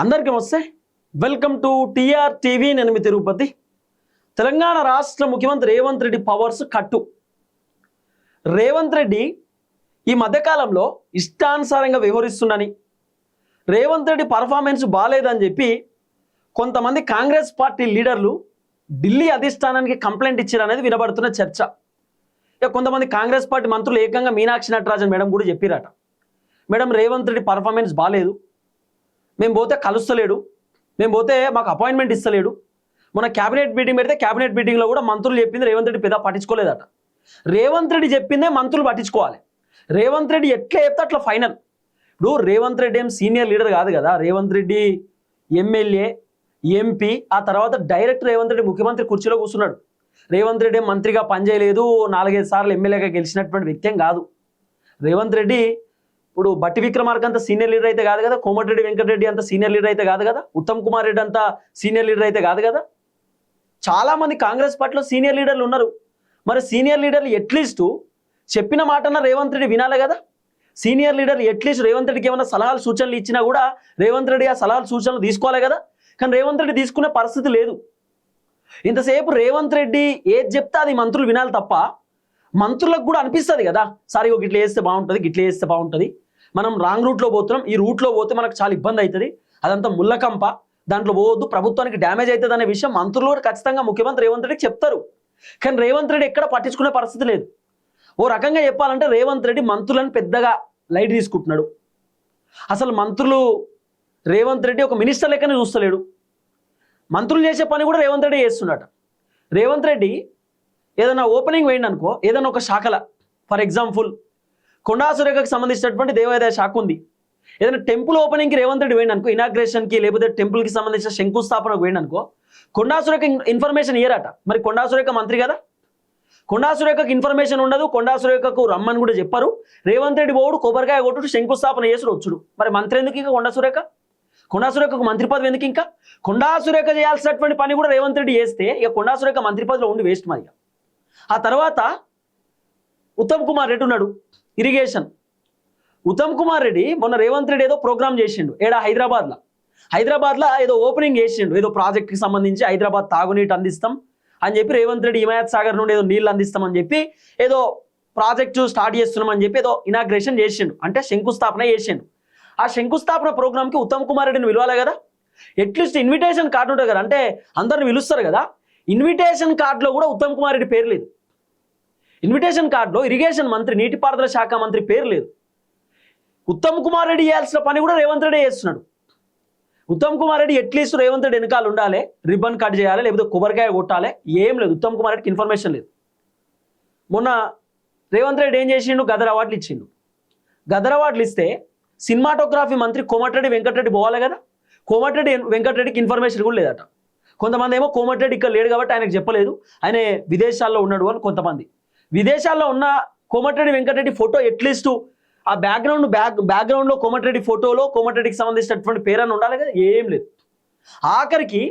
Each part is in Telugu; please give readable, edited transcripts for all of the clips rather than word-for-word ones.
అందరికీ నమస్తే. Welcome to TR TV. నేను మీ తిరుపతి. తెలంగాణ రాష్ట్ర ముఖ్యమంత్రి రేవంత్ రెడ్డి పవర్స్ కట్టు. రేవంత్ రెడ్డి ఈ మధ్యకాలంలో ఇష్టానుసారంగా వ్యవహరిస్తుండని, రేవంత్ రెడ్డి పర్ఫార్మెన్స్ బాగాలేదని చెప్పి కొంతమంది కాంగ్రెస్ పార్టీ లీడర్లు ఢిల్లీ అధిష్టానానికి కంప్లైంట్ ఇచ్చారనేది వినబడుతున్న చర్చ. ఇక కొంతమంది కాంగ్రెస్ పార్టీ మంత్రులు ఏకంగా మీనాక్షి నటరాజన్ మేడం కూడా చెప్పిరట, మేడం రేవంత్ రెడ్డి పర్ఫార్మెన్స్ బాగాలేదు, మేము పోతే కలుస్తలేడు, మేము పోతే మాకు అపాయింట్మెంట్ ఇస్తలేడు. మన క్యాబినెట్ మీటింగ్ పెడితే క్యాబినెట్ మీటింగ్లో కూడా మంత్రులు చెప్పింది రేవంత్ రెడ్డి పెద్ద పట్టించుకోలేదట. రేవంత్ రెడ్డి చెప్పిందే మంత్రులు పట్టించుకోవాలి. రేవంత్ రెడ్డి ఎట్లా చెప్తే అట్లా ఫైనల్. ఇప్పుడు రేవంత్ రెడ్డి ఏం సీనియర్ లీడర్ కాదు కదా. రేవంత్ రెడ్డి ఎమ్మెల్యే, ఎంపీ, ఆ తర్వాత డైరెక్ట్ రేవంత్ రెడ్డి ముఖ్యమంత్రి కుర్చీలో కూర్చున్నాడు. రేవంత్ రెడ్డి మంత్రిగా పనిచేయలేదు, 4-5 సార్లు ఎమ్మెల్యేగా గెలిచినటువంటి వ్యక్తి ఏం కాదు. రేవంత్ రెడ్డి ఇప్పుడు బట్టి విక్రమార్క అంత సీనియర్ లీడర్ అయితే కాదు కదా, కోమటిరెడ్డి వెంకటరెడ్డి అంత సీనియర్ లీడర్ అయితే కాదు కదా, ఉత్తమ్ కుమార్ రెడ్డి అంత సీనియర్ లీడర్ అయితే కాదు కదా. చాలా మంది కాంగ్రెస్ పార్టీలో సీనియర్ లీడర్లు ఉన్నారు. మరి సీనియర్ లీడర్లు ఎట్లీస్ట్ చెప్పిన మాటన రేవంత్ రెడ్డి వినాలి కదా. సీనియర్ లీడర్లు ఎట్లీస్ట్ రేవంత్ రెడ్డికి ఏమైనా సలహాలు సూచనలు ఇచ్చినా కూడా రేవంత్ రెడ్డి ఆ సలహాలు సూచనలు తీసుకోవాలి కదా. కానీ రేవంత్ రెడ్డి తీసుకునే పరిస్థితి లేదు. ఇంతసేపు రేవంత్ రెడ్డి ఏది చెప్తే అది మంత్రులు వినాలి తప్ప, మంత్రులకు కూడా అనిపిస్తుంది కదా, సార్ ఇగో గిట్ల చేస్తే బాగుంటుంది, గిట్ల చేస్తే బాగుంటుంది, మనం రాంగ్ రూట్లో పోతున్నాం, ఈ రూట్లో పోతే మనకు చాలా ఇబ్బంది అవుతుంది, అదంతా ముళ్ళకంప, దాంట్లో పోవద్దు, ప్రభుత్వానికి డ్యామేజ్ అవుతుంది అనే విషయం మంత్రులు కూడా ఖచ్చితంగా ముఖ్యమంత్రి రేవంత్ రెడ్డికి చెప్తారు. కానీ రేవంత్ రెడ్డి ఎక్కడ పట్టించుకునే పరిస్థితి లేదు. ఓ రకంగా చెప్పాలంటే రేవంత్ రెడ్డి మంత్రులను పెద్దగా లైట్ తీసుకుంటున్నాడు. అసలు మంత్రులు రేవంత్ రెడ్డి ఒక మినిస్టర్ లెక్కనే చూస్తలేడు. మంత్రులు చేసే పని కూడా రేవంత్ రెడ్డి చేస్తున్నాడు. రేవంత్ రెడ్డి ఏదైనా ఓపెనింగ్ వేయండి అనుకో, ఏదైనా ఒక శాఖల, ఫర్ ఎగ్జాంపుల్ కొండా సురేఖకు సంబంధించినటువంటి దేవాదాయ శాఖ ఉంది, ఏదైనా టెంపుల్ ఓపెనింగ్కి రేవంత్ రెడ్డి వేయండి అనుకో, ఇనాగ్రేషన్కి లేకపోతే టెంపుల్కి సంబంధించిన శంకుస్థాపనకు వేయండి అనుకో, కొండా సురేఖ ఇన్ఫర్మేషన్ ఇయ్యరట. మరి కొండా సురేఖ మంత్రి కదా, కొండా సురేఖకు ఇన్ఫర్మేషన్ ఉండదు, కొండా సురేఖకు రమ్మని కూడా చెప్పారు. రేవంత్ రెడ్డి పోవుడు, కొబ్బరికాయ కొట్టుడు, శంకుస్థాపన చేసుడు వచ్చుడు. మరి మంత్రి ఎందుకు ఇంకా కొండా సురేఖ? కొండా సురేఖకు మంత్రి పదవి ఎందుకు? ఇంకా కొండా సురేఖ చేయాల్సినటువంటి పని కూడా రేవంత్ రెడ్డి చేస్తే ఇక కొండా సురేఖ మంత్రి పదవిలో ఉండి వేస్ట్ మరి. ఆ తర్వాత ఉత్తమ్ కుమార్ రెడ్డి ఉన్నాడు, ఇరిగేషన్. ఉత్తమ్ కుమార్ రెడ్డి మొన్న రేవంత్ రెడ్డి ఏదో ప్రోగ్రామ్ చేసిండు ఏడా హైదరాబాద్లో ఏదో ఓపెనింగ్ చేసిండు, ఏదో ప్రాజెక్ట్కి సంబంధించి హైదరాబాద్ తాగునీటి అందిస్తాం అని చెప్పి, రేవంత్ రెడ్డి హిమాయత్ సాగర్ నుండి ఏదో నీళ్ళు అందిస్తామని చెప్పి ఏదో ప్రాజెక్టు స్టార్ట్ చేస్తున్నామని చెప్పి ఏదో ఇనాగ్రేషన్ చేసిండు, అంటే శంకుస్థాపన చేసిండు. ఆ శంకుస్థాపన ప్రోగ్రామ్కి ఉత్తమ్ కుమార్ రెడ్డిని పిలవాలి కదా. అట్లీస్ట్ ఇన్విటేషన్ కార్డు ఉంటుంది కదా, అంటే అందరిని పిలుస్తారు కదా. ఇన్విటేషన్ కార్డులో కూడా ఉత్తమ్ కుమార్ రెడ్డి పేరు లేదు. ఇన్విటేషన్ కార్డులో ఇరిగేషన్ మంత్రి, నీటిపారుదల శాఖ మంత్రి పేరు లేదు. ఉత్తమ్ కుమార్ రెడ్డి చేయాల్సిన పని కూడా రేవంత్ రెడ్డి చేస్తున్నాడు. ఉత్తమ్ కుమార్ రెడ్డి అట్లీస్ట్ రేవంత్ రెడ్డి వెనకాల ఉండాలి, రిబ్బన్ కట్ చేయాలి, లేకపోతే కొబ్బరికాయ కొట్టాలి, ఏం లేదు. ఉత్తమ్ కుమార్ రెడ్డికి ఇన్ఫర్మేషన్ లేదు. మొన్న రేవంత్ రెడ్డి ఏం చేసిండు, గదర్ అవార్డులు ఇచ్చిండు. గదర్ అవార్డులు ఇస్తే సినిమాటోగ్రఫీ మంత్రి కోమటిరెడ్డి వెంకటరెడ్డి పోవాలి కదా. కోమటిరెడ్డి వెంకటరెడ్డికి ఇన్ఫర్మేషన్ కూడా లేదట. కొంతమంది ఏమో కోమటిరెడ్డి ఇక్కడ లేడు కాబట్టి ఆయనకు చెప్పలేదు, ఆయన విదేశాల్లో ఉన్నాడు అని. కొంతమంది విదేశాల్లో ఉన్న కోమటిరెడ్డి వెంకటరెడ్డి ఫోటో అట్లీస్ట్ ఆ బ్యాక్గ్రౌండ్లో కోమటిరెడ్డి ఫోటోలో కోమటిరెడ్డికి సంబంధించినటువంటి పేరని ఉండాలి కదా, ఏం లేదు. ఆఖరికి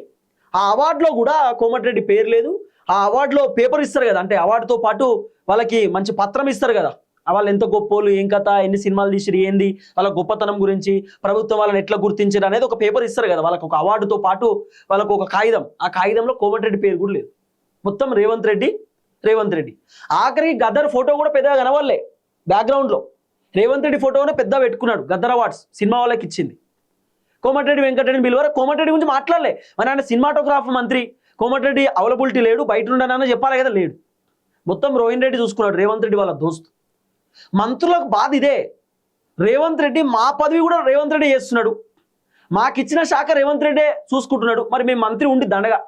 ఆ అవార్డులో కూడా కోమటిరెడ్డి పేరు లేదు. ఆ అవార్డులో పేపర్ ఇస్తారు కదా, అంటే అవార్డుతో పాటు వాళ్ళకి మంచి పత్రం ఇస్తారు కదా, వాళ్ళు ఎంత గొప్పోళ్ళు, ఏం కథ, ఎన్ని సినిమాలు తీసిరు, ఏంది వాళ్ళ గొప్పతనం గురించి, ప్రభుత్వం వాళ్ళని ఎట్లా గుర్తించారు అనేది ఒక పేపర్ ఇస్తారు కదా. వాళ్ళకి ఒక అవార్డుతో పాటు వాళ్ళకు ఒక కాగితం, ఆ కాగితంలో కోమటిరెడ్డి పేరు కూడా లేదు. మొత్తం రేవంత్ రెడ్డి. ఆఖరికి గద్దర్ ఫోటో కూడా పెద్దగా కనవాలే. బ్యాక్గ్రౌండ్లో రేవంత్ రెడ్డి ఫోటోనే పెద్దగా పెట్టుకున్నాడు. గద్దర్ అవార్డ్స్ సినిమా వాళ్ళకి ఇచ్చింది. కోమటిరెడ్డి వెంకటరెడ్డిని పిలువరా, కోమటిరెడ్డి గురించి మాట్లాడలే. మరి ఆయన సినిమాటోగ్రాఫర్ మంత్రి, కోమటిరెడ్డి అవైలబిలిటీ లేడు, బయట ఉండనని చెప్పాలి కదా, లేడు. మొత్తం రోహిన్ రెడ్డి చూసుకున్నాడు, రేవంత్ రెడ్డి వాళ్ళ దోస్తు. మంత్రులకు బాధ ఇదే. రేవంత్ రెడ్డి మా పదవి కూడా రేవంత్ రెడ్డి చేస్తున్నాడు, మాకిచ్చిన శాఖ రేవంత్ రెడ్డే చూసుకుంటున్నాడు. మరి మేము మంత్రి ఉండి దండగా,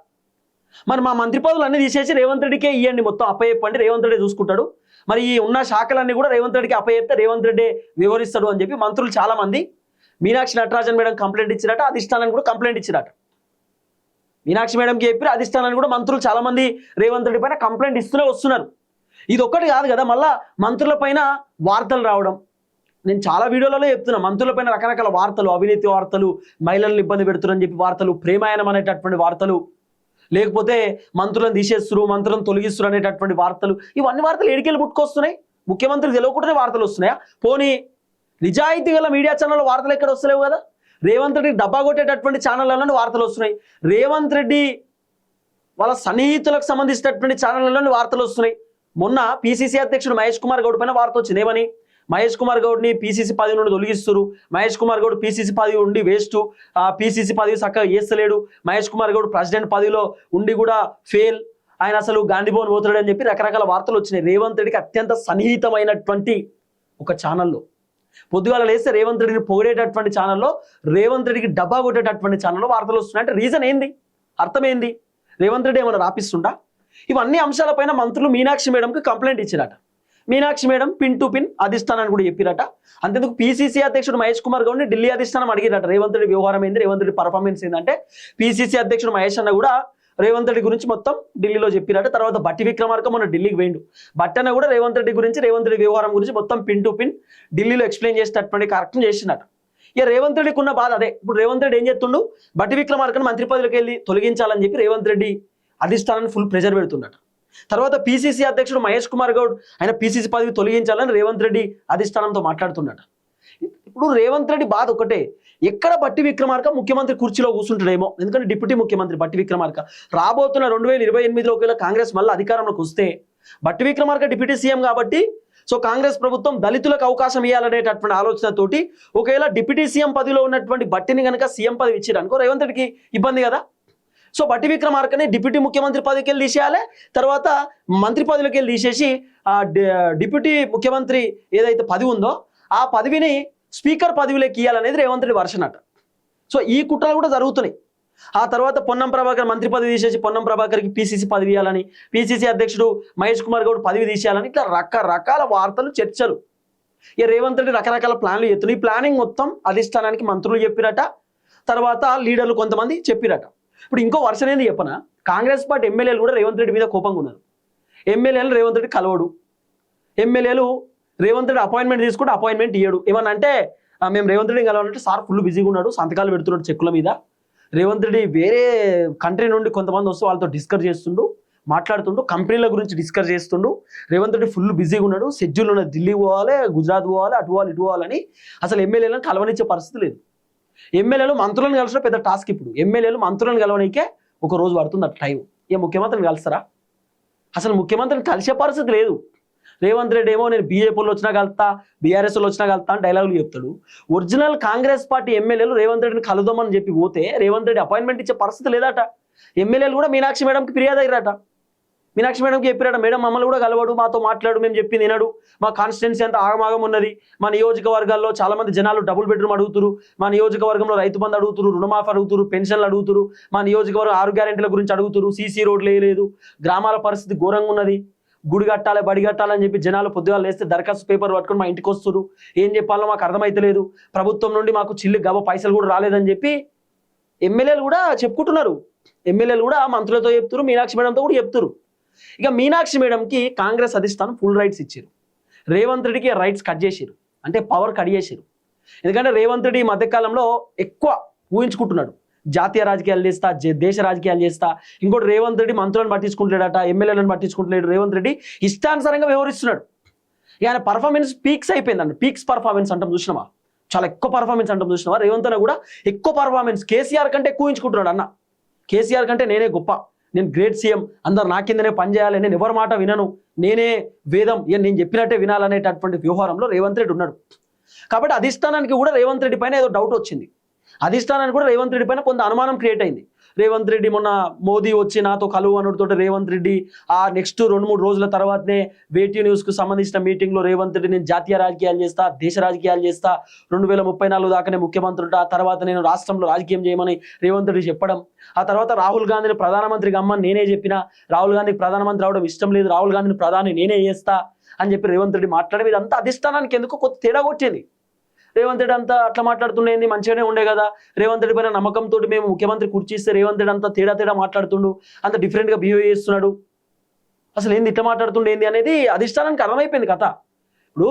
మరి మా మంత్రి పదవులు అన్నీ తీసేసి రేవంత్ రెడ్డికే ఇవ్వండి, మొత్తం అప్పచెప్పండి, రేవంత్ రెడ్డి చూసుకుంటాడు. మరి ఈ ఉన్న శాఖలన్నీ కూడా రేవంత్ రెడ్డికి అప్పచెప్తే రేవంత్ రెడ్డి వివరిస్తాడు అని చెప్పి మంత్రులు చాలా మంది మీనాక్షి నటరాజన్ మేడం కంప్లైంట్ ఇచ్చిరట, అధిష్టానాన్ని కూడా కంప్లైంట్ ఇచ్చిరట. మీనాక్షి మేడంకి చెప్పి అధిష్టానాన్ని కూడా మంత్రులు చాలా మంది రేవంత్ రెడ్డి పైన కంప్లైంట్ ఇస్తూనే వస్తున్నారు. ఇది ఒక్కటి కాదు కదా, మళ్ళా మంత్రుల పైన వార్తలు రావడం. నేను చాలా వీడియోలలో చెప్తున్నా, మంత్రుల పైన రకరకాల వార్తలు, అవినీతి వార్తలు, మహిళలను ఇబ్బంది పెడుతున్నారని చెప్పి వార్తలు, ప్రేమాయణం అనేటటువంటి వార్తలు, లేకపోతే మంత్రులను తీసేస్తున్నారు, మంత్రులను తొలగిస్తున్నారు అనేటటువంటి వార్తలు. ఇవన్నీ వార్తలు ఎడికెళ్ళి పుట్టుకొస్తున్నాయి, ముఖ్యమంత్రికి తెలియకుండానే వార్తలు వస్తున్నాయా? పోనీ నిజాయితీ గల మీడియా ఛానల్లో వార్తలు ఎక్కడ వస్తలేవు కదా. రేవంత్ రెడ్డి డబ్బా కొట్టేటటువంటి ఛానళ్ళలోని వార్తలు వస్తున్నాయి. రేవంత్ రెడ్డి వాళ్ళ సన్నిహితులకు సంబంధించినటువంటి ఛానళ్ళలోని వార్తలు వస్తున్నాయి. మొన్న పిసిసి అధ్యక్షుడు మహేష్ కుమార్ గౌడ్ పైన వార్త వచ్చింది. ఏమని? మహేష్ కుమార్ గౌడ్ని పిసిసి పదవి నుండి తొలగిస్తారు, మహేష్ కుమార్ గౌడ్ పిసిసి పదవి ఉండి వేస్ట్, పిసిసి పదవి చక్కగా చేస్తలేడు, మహేష్ కుమార్ గౌడ్ ప్రెసిడెంట్ పదవిలో ఉండి కూడా ఫెయిల్, ఆయన అసలు గాంధీ భవన్ పోతాడు అని చెప్పి రకరకాల వార్తలు వచ్చినాయి. రేవంత్ రెడ్డికి అత్యంత సన్నిహితమైనటువంటి ఒక ఛానల్లో పొద్దుగాల లేస్తే రేవంత్ రెడ్డిని పొగిడేటటువంటి ఛానల్లో, రేవంత్ రెడ్డికి డబ్బా కొట్టేటటువంటి ఛానల్లో వార్తలు వస్తున్నాయి. అంటే రీజన్ ఏంది? అర్థం ఏంది? రేవంత్ రెడ్డి ఏమైనా రాపిస్తుండా? ఇవన్నీ అంశాలపైన మంత్రులు మీనాక్షి మేడంకి కంప్లైంట్ ఇచ్చారట. Meenakshi madam pin to pin అధిష్టానాన్ని కూడా చెప్పిరట. అంతేందుకు పిసిసి అధ్యక్షుడు మహేష్ కుమార్ గౌడ్ని ఢిల్లీ అధిష్టానం అడిగిరట, రేవంత్ రెడ్డి వ్యవహారం ఏంది, రేవంత్ రెడ్డి పర్ఫార్మెన్స్ ఏంటంటే పిసిసి అధ్యక్షుడు మహేష్ అన్న కూడా రేవంత్ రెడ్డి గురించి మొత్తం ఢిల్లీలో చెప్పిరట. తర్వాత బట్టి విక్రమార్క మొన్న ఢిల్లీకి పోయిండు, బట్టి అన్న కూడా రేవంత్ రెడ్డి గురించి, రేవంత్ రెడ్డి వ్యవహారం గురించి మొత్తం పిన్ టు పిన్ ఢిల్లీలో ఎక్స్ప్లెయిన్ చేసేటటువంటి కార్యక్రమం చేసినట. ఇక రేవంత్ రెడ్డికి ఉన్న బాధ అదే. ఇప్పుడు రేవంత్ రెడ్డి ఏం చేస్తుండు? బట్టి విక్రమార్కను మంత్రి పదవికి వెళ్ళి తొలగించాలని చెప్పి రేవంత్ రెడ్డి అధిష్టానాన్ని ఫుల్ ప్రెజర్ పెడుతున్నట. తర్వాత పిసిసి అధ్యక్షుడు మహేష్ కుమార్ గౌడ్ ఆయన పిసిసి పదవి తొలగించాలని రేవంత్ రెడ్డి అధిష్టానంతో మాట్లాడుతున్నాడు. ఇప్పుడు రేవంత్ రెడ్డి బాధ ఒకటే, ఎక్కడ బట్టి విక్రమార్క ముఖ్యమంత్రి కుర్చీలో కూర్చుంటాడేమో. ఎందుకంటే డిప్యూటీ ముఖ్యమంత్రి బట్టి విక్రమార్క రాబోతున్న 2028లో ఒకవేళ కాంగ్రెస్ మళ్ళీ అధికారంలోకి వస్తే బట్టి విక్రమార్క డిప్యూటీ సీఎం కాబట్టి, సో కాంగ్రెస్ ప్రభుత్వం దళితులకు అవకాశం ఇవ్వాలనేటటువంటి ఆలోచనతోటి ఒకవేళ డిప్యూటీ సీఎం పదవిలో ఉన్నటువంటి బట్టిని కనుక సీఎం పదవి ఇచ్చారనుకో రేవంత్ రెడ్డికి ఇబ్బంది కదా. సో బట్టి విక్రమార్కని డిప్యూటీ ముఖ్యమంత్రి పదవికి వెళ్ళి తీసేయాలి, తర్వాత మంత్రి పదవికి వెళ్ళి తీసేసి డిప్యూటీ ముఖ్యమంత్రి ఏదైతే పదవి ఉందో ఆ పదవిని స్పీకర్ పదవిలోకి ఇవ్వాలనేది రేవంత్ రెడ్డి వర్షన్ అట. సో ఈ కుట్రలు కూడా జరుగుతున్నాయి. ఆ తర్వాత పొన్నం ప్రభాకర్ మంత్రి పదవి తీసేసి పొన్నం ప్రభాకర్కి పిసిసి పదవి ఇవ్వాలని, పిసిసి అధ్యక్షుడు మహేష్ కుమార్ గౌడ్ పదవి తీసేయాలని, ఇట్లా రకరకాల వార్తలు చర్చలు. ఇక రేవంత్ రెడ్డి రకరకాల ప్లాన్లు చేస్తున్నాయి. ఈ ప్లానింగ్ మొత్తం అధిష్టానానికి మంత్రులు చెప్పిరట, తర్వాత లీడర్లు కొంతమంది చెప్పిరట. ఇప్పుడు ఇంకో వర్షన్ ఏంది చెప్పనా, కాంగ్రెస్ పార్టీ ఎమ్మెల్యేలు కూడా రేవంత్ రెడ్డి మీద కోపంగా ఉన్నారు. ఎమ్మెల్యేలు రేవంత్ రెడ్డి కలవడు, ఎమ్మెల్యేలు రేవంత్ రెడ్డి అపాయింట్మెంట్ తీసుకుంటే అపాయింట్మెంట్ ఇయ్యడు. ఏమన్నా అంటే మేము రేవంత్ రెడ్డి కలవాలంటే సార్ ఫుల్ బిజీగా ఉన్నాడు, సంతకాలు పెడుతున్నాడు చెక్కుల మీద, రేవంత్ రెడ్డి వేరే కంట్రీ నుండి కొంతమంది వస్తూ వాళ్ళతో డిస్కస్ చేస్తుండు, మాట్లాడుతుండు, కంపెనీల గురించి డిస్కస్ చేస్తుండు, రేవంత్ రెడ్డి ఫుల్ బిజీగా ఉన్నాడు, షెడ్యూల్ ఉన్నది, ఢిల్లీ పోవాలి, గుజరాత్ పోవాలి, అటు పోవాలి, ఇటు పోవాలని అసలు ఎమ్మెల్యేలను కలవనిచ్చే పరిస్థితి లేదు. ఎమ్మెల్యేలు మంత్రులను కలిసిన పెద్ద టాస్క్. ఇప్పుడు ఎమ్మెల్యేలు మంత్రులను కలవడానికే ఒక రోజు పడుతుంది అటు టైం. ఏ ముఖ్యమంత్రిని కలుస్తారా? అసలు ముఖ్యమంత్రిని కలిసే పరిస్థితి లేదు. రేవంత్ రెడ్డి ఏమో నేను బీజేపీలో వచ్చినా కలుతా, బీఆర్ఎస్లో వచ్చినా కలుతా అని డైలాగులు చెప్తాడు. ఒరిజినల్ కాంగ్రెస్ పార్టీ ఎమ్మెల్యేలు రేవంత్ రెడ్డిని కలుద్దామని చెప్పి పోతే రేవంత్ రెడ్డి అపాయింట్మెంట్ ఇచ్చే పరిస్థితి లేదట. ఎమ్మెల్యేలు కూడా మీనాక్షి మేడంకి ఫిర్యాదు అయ్యారట. మీనాక్షి మేడంకి చెప్పారట, మేడం మమ్మల్ని కూడా కలవడు, మాతో మాట్లాడు, మేము చెప్పింది వినడు, మా కాన్స్టిట్యున్సీ అంతా ఆగమాగం ఉన్నది, మా నియోజకవర్గాల్లో చాలా మంది జనాలు డబుల్ బెడ్రూమ్ అడుగుతురు, మా నియోజకవర్గంలో రైతు బంధు అడుగుతురు, రుణమాఫీ అడుగుతురు, పెన్షన్లు అడుగుతురు, మా నియోజకవర్గం 6 గ్యారెంటీల గురించి అడుగుతురు, సీసీ రోడ్లు వేయలేదు, గ్రామాల పరిస్థితి ఘోరంగా ఉన్నది, గుడి కట్టాలి, బడి కట్టాలని చెప్పి జనాలు పొద్దుగా లేస్తే దరఖాస్తు పేపర్ పట్టుకొని మా ఇంటికి వస్తురు, ఏం చెప్పాలో మాకు అర్థమైతలేదు, ప్రభుత్వం నుండి మాకు చిల్లు గవ పైసలు కూడా రాలేదని చెప్పి ఎమ్మెల్యేలు కూడా చెప్పుకుంటున్నారు. ఎమ్మెల్యేలు కూడా మంత్రులతో చెప్తురు, మీనాక్షి మేడంతో కూడా చెప్తురు. ఇక మీనాక్షి మేడంకి కాంగ్రెస్ అధిష్టానం ఫుల్ రైట్స్ ఇచ్చారు, రేవంత్ రెడ్డికి రైట్స్ కట్ చేసారు, అంటే పవర్ కట్ చేసారు. ఎందుకంటే రేవంత్ రెడ్డి ఈ మధ్యకాలంలో ఎక్కువ ఊహించుకుంటున్నాడు, జాతీయ రాజకీయాలు చేస్తా, దేశ రాజకీయాలు చేస్తా. ఇంకోటి రేవంత్ రెడ్డి మంత్రులను పట్టించుకుంటాడట, ఎమ్మెల్యేలను పట్టించుకుంటలేడు. రేవంత్ రెడ్డి ఇష్టానుసారంగా వ్యవహరిస్తున్నాడు. ఆయన పర్ఫార్మెన్స్ పీక్స్ అయిపోయిందండి, పీక్స్ పర్ఫార్మెన్స్ అంటాం చూసినావా, చాలా ఎక్కువ పర్ఫార్మెన్స్ అంటాం చూసినావా. రేవంత్ అన్న కూడా ఎక్కువ పర్ఫార్మెన్స్, కేసీఆర్ కంటే ఎక్కువ ఊహించుకుంటున్నాడు. అన్న కేసీఆర్ కంటే నేనే గొప్ప, నేను గ్రేట్ సీఎం, అందరు నా కిందనే పనిచేయాలి, నేను ఎవరి మాట వినను, నేనే వేదం, నేను చెప్పినట్టే వినాలనేటటువంటి వ్యవహారంలో రేవంత్ రెడ్డి ఉన్నాడు. కాబట్టి అధిష్టానానికి కూడా రేవంత్ రెడ్డి పైన ఏదో డౌట్ వచ్చింది, అధిష్టానానికి కూడా రేవంత్ రెడ్డి పైన కొంత అనుమానం క్రియేట్ అయింది. రేవంత్ రెడ్డి మొన్న మోదీ వచ్చి నాతో కలువు అనుడితో రేవంత్ రెడ్డి ఆ నెక్స్ట్ 2-3 రోజుల తర్వాతనే వేటీ న్యూస్కు సంబంధించిన మీటింగ్లో రేవంత్ రెడ్డి నేను జాతీయ రాజకీయాలు చేస్తా, దేశ రాజకీయాలు చేస్తా, 2034 దాకానే ముఖ్యమంత్రి ఉంటా, ఆ తర్వాత నేను రాష్ట్రంలో రాజకీయం చేయమని రేవంత్ రెడ్డి చెప్పడం, ఆ తర్వాత రాహుల్ గాంధీని ప్రధానమంత్రిగా అమ్మని నేనే చెప్పిన, రాహుల్ గాంధీకి ప్రధానమంత్రి అవడం ఇష్టం లేదు, రాహుల్ గాంధీని ప్రధాని నేనే చేస్తా అని చెప్పి రేవంత్ రెడ్డి మాట్లాడడం, ఇదంతా అధిష్టానానికి ఎందుకు కొత్త తేడా కొట్టింది. రేవంత్ రెడ్డి అంతా అట్లా మాట్లాడుతుండేది, మంచిగానే ఉండే కదా, రేవంత్ రెడ్డి పైన నమ్మకంతో మేము ముఖ్యమంత్రి కుర్చీస్తే రేవంత్ రెడ్డి అంతా తేడా మాట్లాడుతుండు, అంత డిఫరెంట్గా బిహేవ్ చేస్తున్నాడు, అసలు ఏంది ఇట్లా మాట్లాడుతుండేంది అనేది అధిష్టానానికి అర్థమైపోయింది కథ. ఇప్పుడు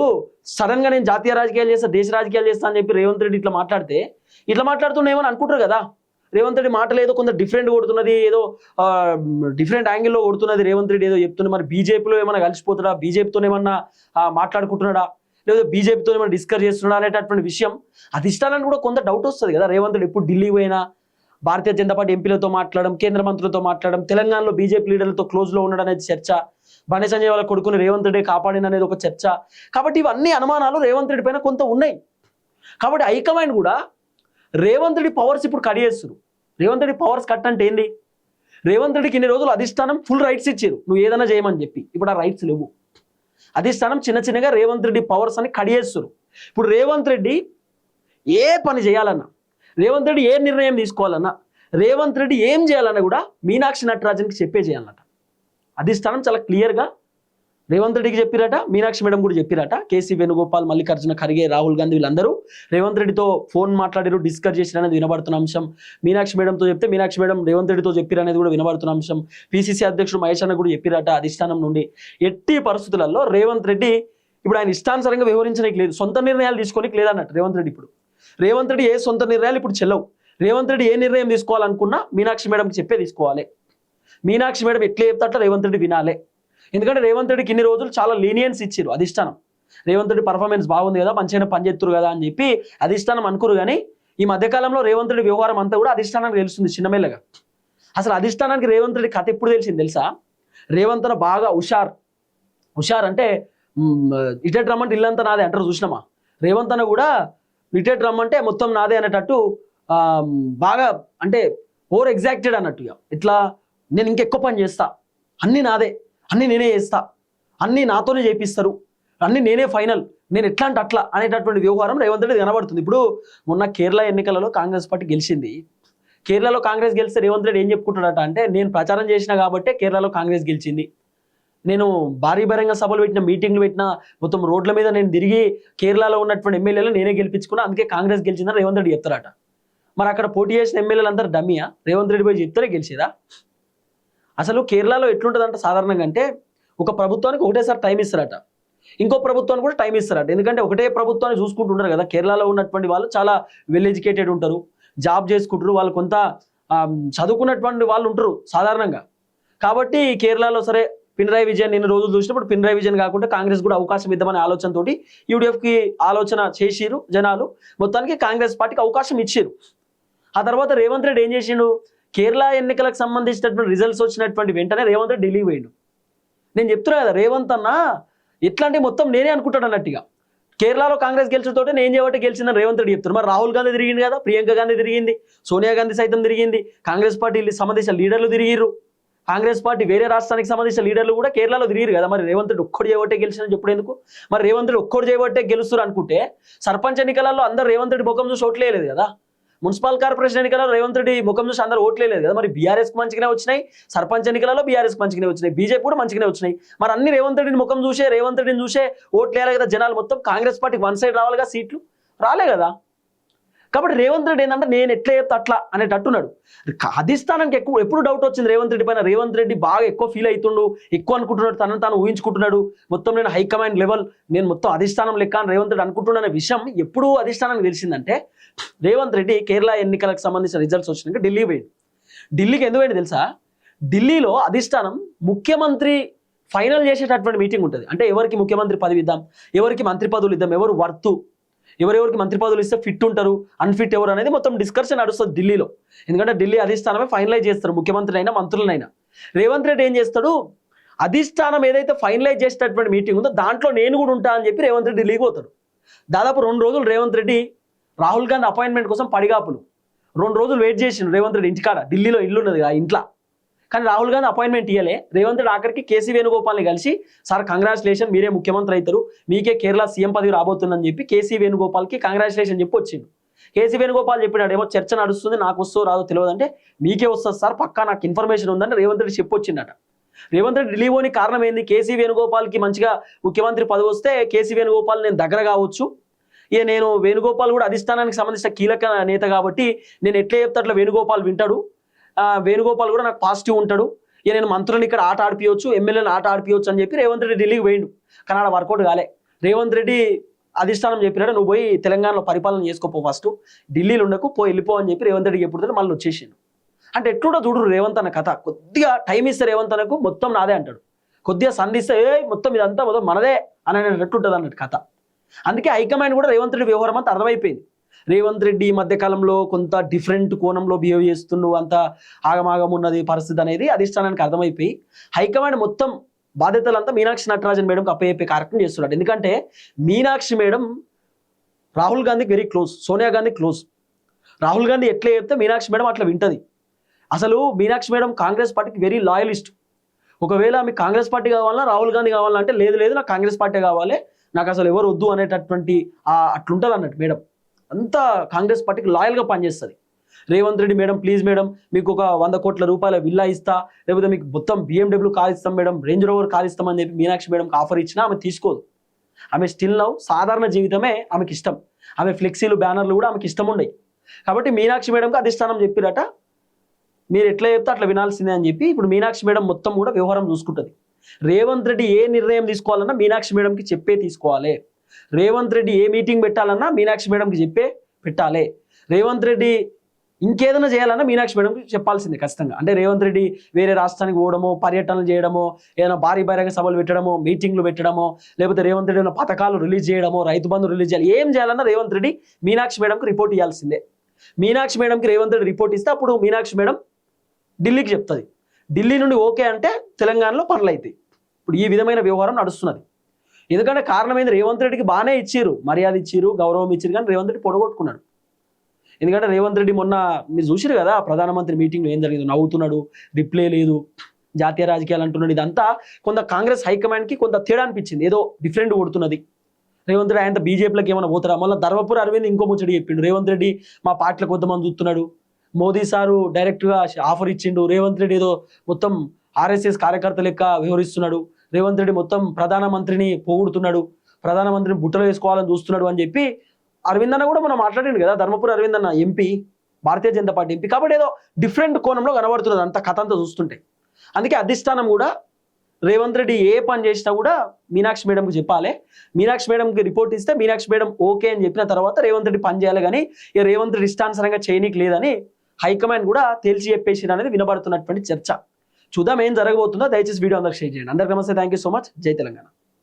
సడన్గా నేను జాతీయ రాజకీయాలు చేస్తా, దేశ రాజకీయాలు చేస్తా అని చెప్పి రేవంత్ రెడ్డి ఇట్లా మాట్లాడితే ఇట్లా మాట్లాడుతుండేమని అనుకుంటారు కదా. రేవంత్ రెడ్డి మాటలు ఏదో కొంత డిఫరెంట్ కొడుతున్నది, ఏదో డిఫరెంట్ యాంగిల్లో కొడుతున్నది, రేవంత్ రెడ్డి ఏదో చెప్తున్నది, మరి బీజేపీలో ఏమైనా కలిసిపోతాడా, బీజేపీతో ఏమన్నా మాట్లాడుకుంటున్నాడా, లేదా బీజేపీతో ఏమైనా డిస్కస్ చేస్తున్నా అనేటటువంటి విషయం అధిష్టానానికి కూడా కొంత డౌట్ వస్తుంది కదా. రేవంత్ రెడ్డి ఎప్పుడు ఢిల్లీ పోయినా భారతీయ జనతా పార్టీ ఎంపీలతో మాట్లాడడం, కేంద్ర మంత్రులతో మాట్లాడడం, తెలంగాణలో బీజేపీ లీడర్లతో క్లోజ్లో ఉండడం అనేది చర్చ, బండి సంజయ్ వాళ్ళ కొడుకుని రేవంత్ రెడ్డి కాపాడిన అనేది ఒక చర్చ. కాబట్టి ఇవన్నీ అనుమానాలు రేవంత్ రెడ్డి పైన కొంత ఉన్నాయి. కాబట్టి హైకమాండ్ కూడా రేవంత్ రెడ్డి పవర్స్ ఇప్పుడు కట్ చేస్తున్నారు. రేవంత్ రెడ్డి పవర్స్ కట్ అంటే ఏంది? రేవంత్ రెడ్డికి ఇన్ని రోజులు అధిష్టానం ఫుల్ రైట్స్ ఇచ్చారు, నువ్వు ఏదైనా చేయమని చెప్పి. ఇప్పుడు ఆ రైట్స్ లేవు. అధిష్టానం చిన్న చిన్నగా రేవంత్ రెడ్డి పవర్స్ అని కట్ చేస్తున్నారు. ఇప్పుడు రేవంత్ రెడ్డి ఏ పని చేయాలన్నా, రేవంత్ రెడ్డి ఏ నిర్ణయం తీసుకోవాలన్నా, రేవంత్ రెడ్డి ఏం చేయాలన్నా కూడా మీనాక్షి నటరాజన్కి చెప్పే చేయాలన్నట. అధిష్టానం చాలా క్లియర్గా రేవంత్ రెడ్డికి చెప్పిరట, మీనాక్షి మేడం కూడా చెప్పిరట. కేసీ వేణుగోపాల్, మల్లికార్జున ఖర్గే, రాహుల్ గాంధీ వీళ్ళందరూ రేవంత్ రెడ్డితో ఫోన్ మాట్లాడారు, డిస్కస్ చేసిన అనేది వినబడుతున్న అంశం. మీనాక్షి మేడంతో చెప్తే మీనాక్షి మేడం రేవంత్ రెడ్డితో చెప్పిరనేది కూడా వినబడుతున్న అంశం. పిసిసి అధ్యక్షుడు మహేష్ అన్న కూడా చెప్పిరట అధిష్టానం నుండి. ఎట్టి పరిస్థితులలో రేవంత్ రెడ్డి ఇప్పుడు ఆయన ఇష్టానుసారంగా వ్యవహరించడానికి లేదు, సొంత నిర్ణయాలు తీసుకోనికి లేదన్నట్టు రేవంత్ రెడ్డి. ఇప్పుడు రేవంత్ రెడ్డి ఏ సొంత నిర్ణయాలు ఇప్పుడు చెల్లవు. రేవంత్ రెడ్డి ఏ నిర్ణయం తీసుకోవాలనుకున్నా మీనాక్షి మేడంకి చెప్పే తీసుకోవాలి. మీనాక్షి మేడం ఎట్లా చెప్తే అట్లా రేవంత్ రెడ్డి వినాలి. ఎందుకంటే రేవంత్ రెడ్డికి ఇన్ని రోజులు చాలా లీనియన్స్ ఇచ్చారు అధిష్టానం. రేవంత్ రెడ్డి పర్ఫార్మెన్స్ బాగుంది కదా, మంచిగా పనిచేస్తురు కదా అని చెప్పి అధిష్టానం అనుకురు. కానీ ఈ మధ్యకాలంలో రేవంత్ రెడ్డి వ్యవహారం అంతా కూడా అధిష్టానానికి తెలుస్తుంది చిన్నమెల్లగా. అసలు అధిష్టానానికి రేవంత్ రెడ్డి కథ ఎప్పుడు తెలిసింది తెలుసా? రేవంత్ అన్న బాగా హుషార్ అంటే ఇటెట్ రమ్మంటే ఇల్లంతా నాదే అంటారు చూసినామా. రేవంత్ అన్న కూడా ఇటెట్ రమ్మంటే మొత్తం నాదే అనేటట్టు బాగా అంటే ఓవర్ ఎగ్జాక్టెడ్ అన్నట్టుగా. ఇట్లా నేను ఇంకెక్కువ పని చేస్తా, అన్నీ నాదే, అన్నీ నేనే చేస్తా, అన్నీ నాతోనే చేపిస్తారు, అన్నీ నేనే ఫైనల్, నేను ఎట్లా అంటే అట్లా అనేటటువంటి వ్యవహారం రేవంత్ రెడ్డి కనబడుతుంది. ఇప్పుడు మొన్న కేరళ ఎన్నికలలో కాంగ్రెస్ పార్టీ గెలిచింది. కేరళలో కాంగ్రెస్ గెలిస్తే రేవంత్ రెడ్డి ఏం చెప్పుకుంటాడట అంటే, నేను ప్రచారం చేసినా కాబట్టే కేరళలో కాంగ్రెస్ గెలిచింది, నేను భారీ బహిరంగ సభలు పెట్టిన, మీటింగ్లు పెట్టిన, మొత్తం రోడ్ల మీద నేను తిరిగి కేరళలో ఉన్నటువంటి ఎమ్మెల్యేలు నేనే గెలిపించుకున్నా, అందుకే కాంగ్రెస్ గెలిచిందని రేవంత్ రెడ్డి చెప్తారట. మరి అక్కడ పోటీ చేసిన ఎమ్మెల్యేలు అందరూ డమ్మియా? రేవంత్ రెడ్డి పోయి చెప్తారే గెలిచేదా? అసలు కేరళలో ఎట్లుంటుందంటే సాధారణంగా అంటే ఒక ప్రభుత్వానికి ఒకటేసారి టైం ఇస్తారట, ఇంకో ప్రభుత్వానికి కూడా టైం ఇస్తారట. ఎందుకంటే ఒకటే ప్రభుత్వాన్ని చూసుకుంటుంటారు కదా. కేరళలో ఉన్నటువంటి వాళ్ళు చాలా వెల్ ఎడ్యుకేటెడ్ ఉంటారు, జాబ్ చేసుకుంటారు, వాళ్ళు కొంత చదువుకున్నటువంటి వాళ్ళు ఉంటారు సాధారణంగా. కాబట్టి కేరళలో సరే పినరాయి విజయన్ నిన్న రోజులు చూసినప్పుడు పినరాయి విజయన్ కాకుండా కాంగ్రెస్ కూడా అవకాశం ఇద్దామనే ఆలోచనతోటి యూడిఎఫ్కి ఆలోచన చేసిరు జనాలు. మొత్తానికి కాంగ్రెస్ పార్టీకి అవకాశం ఇచ్చారు. ఆ తర్వాత రేవంత్ రెడ్డి ఏం చేసిండు? కేరళ ఎన్నికలకు సంబంధించినటువంటి రిజల్ట్స్ వచ్చినటువంటి వెంటనే రేవంత్ రెడ్డి ఢిల్లీ పోయిండు. నేను చెప్తున్నా కదా, రేవంత్ అన్న ఎట్లా అంటే మొత్తం నేనే అనుకుంటాడు అన్నట్టుగా. కేరళలో కాంగ్రెస్ గెలిచితోటే నేను చేయబట్టి గెలిచిందని రేవంత్ రెడ్డి చెప్తున్నారు. మరి రాహుల్ గాంధీ తిరిగింది కదా, ప్రియాంక గాంధీ తిరిగింది, సోనియా గాంధీ సైతం తిరిగింది, కాంగ్రెస్ పార్టీ సంబంధించిన లీడర్లు తిరిగిర్రు, కాంగ్రెస్ పార్టీ వేరే రాష్ట్రానికి సంబంధించిన లీడర్లు కూడా కేరళలో తిరిగిరు కదా. మరి రేవంత్ రెడ్డి ఒక్కడు చేయబట్టే గెలిచిన చెప్పుడు ఎందుకు? మరి రేవంత్ రెడ్డి ఒక్కడు చేయబట్టే గెలుస్తారు అనుకుంటే సర్పంచ్ ఎన్నికలలో అందరూ రేవంత్ రెడ్డి ముఖం చూసి ఓట్లేదు కదా. మున్సిపల్ కార్పొరేషన్ ఎన్నికలలో రేవంత్ రెడ్డి ముఖం చూసి అందరూ ఓట్లేదు కదా. మరి బీఆర్ఎస్కి మంచిగానే వచ్చినాయి, సర్పంచ్ ఎన్నికలలో బీఆర్ఎస్కి మంచిగానే వచ్చినాయి, బీజేపీ కూడా మంచిగానే వచ్చినాయి. మరి అన్ని రేవంత్ రెడ్డిని ముఖం చూసే, రేవంత్ రెడ్డిని చూసే ఓట్లేయాలి కదా జనాలు. మొత్తం కాంగ్రెస్ పార్టీకి వన్ సైడ్ రావాలిగా, సీట్లు రాలే కదా. కాబట్టి రేవంత్ రెడ్డి ఏంటంటే నేను ఎట్లా చెప్తా అట్లా అనేటట్టున్నాడు. అధిష్టానానికి ఎప్పుడు డౌట్ వచ్చింది రేవంత్ రెడ్డి పైన. రేవంత్ రెడ్డి బాగా ఎక్కువ ఫీల్ అవుతుండు, ఎక్కువ అనుకుంటున్నాడు, తనను తాను ఊహించుకుంటున్నాడు. మొత్తం నేను హైకమాండ్ లెవెల్, నేను మొత్తం అధిష్టానం లెక్క అని రేవంత్ రెడ్డి అనుకుంటున్నా అనే విషయం ఎప్పుడు అధిష్టానానికి తెలిసిందంటే, రేవంత్ రెడ్డి కేరళ ఎన్నికలకు సంబంధించిన రిజల్ట్స్ వచ్చినాక ఢిల్లీ పోయింది. ఢిల్లీకి ఎందుకు పోయింది తెలుసా? ఢిల్లీలో అధిష్టానం ముఖ్యమంత్రి ఫైనల్ చేసేటటువంటి మీటింగ్ ఉంటుంది. అంటే ఎవరికి ముఖ్యమంత్రి పదవి ఇద్దాం, ఎవరికి మంత్రి పదవులు ఇద్దాం, ఎవరు వర్తు, ఎవరెవరికి మంత్రి పదవులు ఇస్తే ఫిట్ ఉంటారు, అన్ఫిట్ ఎవరు అనేది మొత్తం డిస్కషన్ నడుస్తుంది ఢిల్లీలో. ఎందుకంటే ఢిల్లీ అధిష్టానమే ఫైనలైజ్ చేస్తారు మంత్రులైనా మంత్రులనైనా. రేవంత్ రెడ్డి ఏం చేస్తాడు? అధిష్టానం ఏదైతే ఫైనలైజ్ చేసేటటువంటి మీటింగ్ ఉందో దాంట్లో నేను కూడా ఉంటా అని చెప్పి రేవంత్ రెడ్డి ఢిల్లీకి పోతాడు. దాదాపు 2 రోజులు రేవంత్ రెడ్డి రాహుల్ గాంధీ అపాయింట్మెంట్ కోసం పడిగాపులు 2 రోజులు వెయిట్ చేసిండు రేవంత్ రెడ్డి ఇంటికాడ. ఢిల్లీలో ఇల్లు ఉన్నది ఆ ఇంట్లో. కానీ రాహుల్ గాంధీ అపాయింట్మెంట్ ఇవ్వలే. రేవంత్ రెడ్డి ఆఖరికి కేసీ వేణుగోపాల్ని కలిసి, సార్ కంగ్రాచులేషన్, మీరే ముఖ్యమంత్రి అవుతారు, మీకే కేరళ సీఎం పదవి రాబోతుందని చెప్పి కేసీ వేణుగోపాల్కి కంగ్రాచులేషన్ చెప్పి వచ్చిండు. కేసీ వేణుగోపాల్ చెప్పినాడు, ఏమో చర్చ నడుస్తుంది, నాకు వస్తుందో రాదో తెలియదు అంటే, మీకే వస్తుంది సార్ పక్కా నాకు ఇన్ఫర్మేషన్ ఉందని రేవంత్ రెడ్డి చెప్పొచ్చిండట. రేవంత్ రెడ్డి ఢిల్లీ పోని కారణం ఏంది? కేసీ వేణుగోపాల్కి మంచిగా ముఖ్యమంత్రి పదవి వస్తే కేసీ వేణుగోపాల్ నేను దగ్గర కావచ్చు, ఇక నేను వేణుగోపాల్ కూడా అధిష్టానానికి సంబంధించిన కీలక నేత కాబట్టి నేను ఎట్లా చెప్తే అట్లా వేణుగోపాల్ వింటాడు, వేణుగోపాల్ కూడా నాకు పాజిటివ్ ఉంటాడు, ఇక నేను మంత్రులను ఇక్కడ ఆట ఆడిపించవచ్చు, ఎమ్మెల్యేలను ఆట ఆడిపించవచ్చు అని చెప్పి రేవంత్ రెడ్డి ఢిల్లీకి పోయిండు. కానీ ఆడ వర్కౌట్ కాలే. రేవంత్ రెడ్డి అధిష్టానం చెప్పినాడు, నువ్వు పోయి తెలంగాణలో పరిపాలన చేసుకోపో, ఫస్ట్ ఢిల్లీలో ఉండకు, పోయి వెళ్ళిపో అని చెప్పి రేవంత్ రెడ్డి చెప్పుడుతో మళ్ళీ వచ్చేసిండు. అంటే ఎట్లుండో చూడు రేవంత్ అన్న కథ. కొద్దిగా టైం ఇస్తే రేవంత్ అన్నకు మొత్తం నాదే అంటాడు, కొద్దిగా సంధిస్తే మొత్తం ఇదంతా మొత్తం మనదే అని అనేటట్టు ఉంటుంది అన్నట్టు కథ. అందుకే హైకమాండ్ కూడా రేవంత్ రెడ్డి వ్యవహారం అంతా అర్థమైపోయింది. రేవంత్ రెడ్డి ఈ మధ్యకాలంలో కొంత డిఫరెంట్ కోణంలో బిహేవ్ చేస్తుండు, అంత ఆగమాగం ఉన్నది పరిస్థితి అనేది అధిష్టానానికి అర్థమైపోయి హైకమాండ్ మొత్తం బాధ్యతలంతా మీనాక్షి నటరాజన్ మేడంకి అప్పయ్యే కార్యక్రమం చేస్తున్నాడు. ఎందుకంటే మీనాక్షి మేడం రాహుల్ గాంధీకి very close, Sonia Gandhi close. Rahul Gandhi ఎట్లా చెప్తే మీనాక్షి మేడం అట్లా వింటది. అసలు మీనాక్షి మేడం కాంగ్రెస్ పార్టీకి వెరీ లాయలిస్ట్. ఒకవేళ మీకు కాంగ్రెస్ పార్టీ కావాలన్నా రాహుల్ గాంధీ కావాలన్నా అంటే లేదు నాకు కాంగ్రెస్ పార్టీ కావాలి, నాకు అసలు ఎవరు వద్దు అనేటటువంటి అట్లుంటుంది అన్నట్టు మేడం. అంతా కాంగ్రెస్ పార్టీకి లాయల్గా పనిచేస్తుంది. Revanth Reddy madam please madam మీకు ఒక 100 కోట్ల రూపాయల విల్లా ఇస్తా, లేకపోతే మీకు మొత్తం BMW కార్ ఇస్తాం మేడం, రేంజ్ రోవర్ కార్ ఇస్తామని చెప్పి మీనాక్షి మేడంకి ఆఫర్ ఇచ్చినా ఆమె తీసుకోదు. ఆమె స్టిల్ నౌ సాధారణ జీవితమే ఆమెకి ఇష్టం. ఆమె ఫ్లెక్సీలు బ్యానర్లు కూడా ఆమెకి ఇష్టం ఉండయి. కాబట్టి మీనాక్షి మేడంకి అధిష్టానం చెప్పిరట మీరు ఎట్లా చెప్తే అట్లా వినాల్సిందే అని చెప్పి ఇప్పుడు మీనాక్షి మేడం మొత్తం కూడా వ్యవహారం చూసుకుంటుంది. రేవంత్ రెడ్డి ఏ నిర్ణయం తీసుకోవాలన్నా మీనాక్షి మేడంకి చెప్పే తీసుకోవాలి. రేవంత్ రెడ్డి ఏ మీటింగ్ పెట్టాలన్నా మీనాక్షి మేడంకి చెప్పే పెట్టాలి. రేవంత్ రెడ్డి ఇంకేదైనా చేయాలన్నా మీనాక్షి మేడంకి చెప్పాల్సిందే ఖచ్చితంగా. అంటే రేవంత్ రెడ్డి వేరే రాష్ట్రానికి పోవడమో, పర్యటనలు చేయడమో, ఏదైనా భారీ బహిరంగ సభలు పెట్టడమో, మీటింగ్లు పెట్టడమో, లేకపోతే రేవంత్ రెడ్డి పథకాలు రిలీజ్ చేయడమో, రైతు బంధు రిలీజ్ చేయాలి, ఏం చేయాలన్నా రేవంత్ రెడ్డి మీనాక్షి మేడంకి రిపోర్ట్ ఇవ్వాల్సిందే. మీనాక్షి మేడంకి రేవంత్ రెడ్డి రిపోర్ట్ ఇస్తే అప్పుడు మీనాక్షి మేడం ఢిల్లీకి చెప్తుంది. ఢిల్లీ నుండి ఓకే అంటే తెలంగాణలో పనులు అవుతాయి. ఇప్పుడు ఈ విధమైన వ్యవహారం నడుస్తున్నది. ఎందుకంటే కారణం ఏంది, రేవంత్ రెడ్డికి బాగానే ఇచ్చిర్రు, మర్యాద ఇచ్చిర్రు, గౌరవం ఇచ్చిర్రు, కానీ రేవంత్ రెడ్డి పొడగొట్టుకున్నాడు. ఎందుకంటే రేవంత్ రెడ్డి మొన్న మీరు చూసిరు కదా ప్రధానమంత్రి మీటింగ్లో ఏం జరిగింది, నవ్వుతున్నాడు, రిప్లై లేదు, జాతీయ రాజకీయాలు అంటున్నాడు. ఇదంతా కొంత కాంగ్రెస్ హైకమాండ్కి కొంత తేడా అనిపించింది, ఏదో డిఫరెంట్ కొడుతున్నది. రేవంత్ రెడ్డి ఆయన బీజేపీలోకి ఏమైనా పోతారా? మళ్ళీ ధర్మపురి అరవింద్ ఇంకో ముచ్చడి చెప్పిండు, రేవంత్ రెడ్డి మా పార్టీలో కొంతమంది చూస్తున్నాడు, మోదీ సారు డైరెక్ట్గా ఆఫర్ ఇచ్చిండు, రేవంత్ రెడ్డి ఏదో మొత్తం RSS కార్యకర్త లెక్క వ్యవహరిస్తున్నాడు, రేవంత్ రెడ్డి మొత్తం ప్రధానమంత్రిని పొగుడుతున్నాడు, ప్రధానమంత్రిని బుట్టలో వేసుకోవాలని చూస్తున్నాడు అని చెప్పి అరవింద్ అన్న కూడా మనం మాట్లాడిండు కదా, ధర్మపురి అరవింద్ అన్న MP, Bharatiya Janata party MP. కాబట్టి ఏదో డిఫరెంట్ కోణంలో కనబడుతున్నది అంత కథ అంతా చూస్తుంటే. అందుకే అధిష్టానం కూడా రేవంత్ రెడ్డి ఏ పని చేసినా కూడా మీనాక్షి మేడంకి చెప్పాలి. మీనాక్షి మేడంకి రిపోర్ట్ ఇస్తే మీనాక్షి మేడం ఓకే అని చెప్పిన తర్వాత రేవంత్ రెడ్డి పని చేయాలి, కానీ ఇక రేవంత్ రెడ్డి ఇష్టానుసారంగా చేయనీకి లేదని హైకమాండ్ కూడా తేల్చి చెప్పేసి అనేది వినబడుతున్నటువంటి చర్చ. చూద్దాం ఏం జరగబోతుందో. దయచేసి వీడియో అందరికి షేర్ చేయండి. అందరికీ నమస్తే, థ్యాంక్ యూ సో మచ్. జై తెలంగాణ.